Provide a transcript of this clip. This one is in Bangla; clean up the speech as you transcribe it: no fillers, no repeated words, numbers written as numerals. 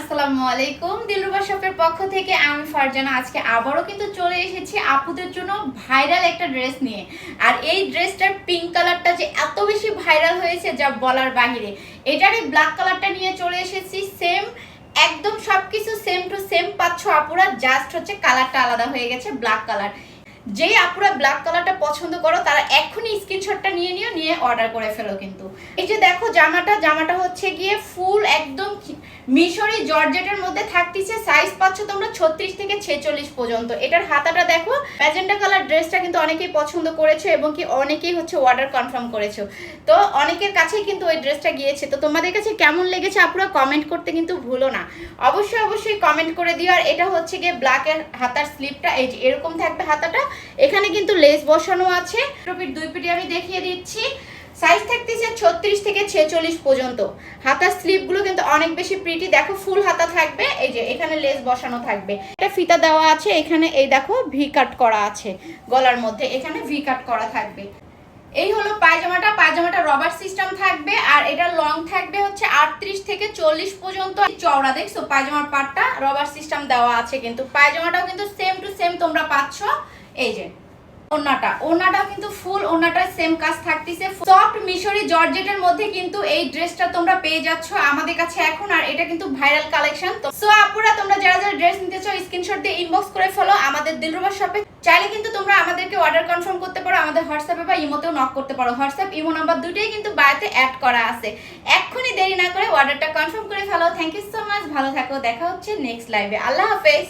আসসালামু আলাইকুম। দিলরুবা শপের পক্ষ থেকে আমি ফারজানা আজকে আবারও কিন্তু চলে এসেছি আপুদের জন্য ভাইরাল একটা ড্রেস নিয়ে। আর এই ড্রেসটার পিঙ্ক কালারটা যে এত বেশি ভাইরাল হয়েছে যা বলার বাহিরে। এটারই ব্ল্যাক কালারটা নিয়ে চলে এসেছি। সেম একদম সবকিছু সেম টু সেম পাচ্ছ আপুরা, জাস্ট হচ্ছে কালারটা আলাদা হয়ে গেছে ব্ল্যাক কালার। যেই আপুরা ব্ল্যাক কালারটা পছন্দ করো তারা এখনই স্ক্রিনশটটা নিয়ে অর্ডার করে ফেলো। কিন্তু এই যে দেখো জামাটা হচ্ছে গিয়ে ফুল একদম মিশরি জর্জেটের মধ্যে থাকতেছে। সাইজ পাচ্ছ তোমরা 36 থেকে 46 পর্যন্ত। এটার হাতাটা দেখো, ম্যাজেন্টা কালার ড্রেসটা কিন্তু অনেকেই পছন্দ করেছো এবং কি অনেকেই হচ্ছে অর্ডার কনফার্ম করেছো। তো অনেকের কাছেই কিন্তু ওই ড্রেসটা গিয়েছে। তো তোমাদের কাছে কেমন লেগেছে আপুরা কমেন্ট করতে কিন্তু ভুলো না, অবশ্যই কমেন্ট করে দিও। আর এটা হচ্ছে গিয়ে ব্ল্যাকের হাতার স্লিপটা এই যে এরকম থাকবে হাতাটা, এখানে কিন্তু লেস বসানো আছে। দুই পিঠে আমি দেখিয়ে দিচ্ছি। সাইজ থাকতেছে 36 থেকে 46 পর্যন্ত। হাতার স্লিপগুলো কিন্তু অনেক বেশি প্রিটি, দেখো ফুল হাতা থাকবে। এই যে এখানে লেস বসানো থাকবে, এটা ফিতা দেওয়া আছে। এখানে এই দেখো ভি কাট করা আছে গলার মধ্যে, এখানে ভি কাট করা থাকবে। এই হলো পায়জামাটা রবার সিস্টেম থাকবে। আর এটা লং থাকবে হচ্ছে 38 থেকে 40 পর্যন্ত চওড়া। দেখছো পায়জামার পাটটা রবার সিস্টেম দেওয়া আছে। কিন্তু পায়জামাটাও কিন্তু সেম টু সেম তোমরা পাচ্ছ। এই যে ওড়নাটাও কিন্তু ফুল ওড়নাটা সেম কাজ থাকতেছে। সফট মিশরি জর্জেটের মধ্যে কিন্তু এই ড্রেসটা তোমরা পেয়ে যাচ্ছ আমাদের কাছে এখন। আর এটা কিন্তু ভাইরাল কালেকশন। সো আপুরা তোমরা যারা ড্রেস নিতে চাও স্ক্রিনশট দিয়ে ইনবক্স করে ফেলো আমাদের দিলরুবা শপে। চাইলে কিন্তু তোমরা আমাদেরকে অর্ডার কনফার্ম করতে পারো, আমাদের হোয়াটসঅ্যাপে বা ইমোতেও নক করতে পারো। হোয়াটসঅ্যাপ ইমো নাম্বার দুটোই কিন্তু বায়োতে অ্যাড করা আছে। এক্ষুনি দেরি না করে অর্ডারটা কনফার্ম করে ফেলো। থ্যাংক ইউ সো মাচ, ভালো থাকো, দেখা হচ্ছে নেক্সট লাইভে। আল্লাহ হাফেজ।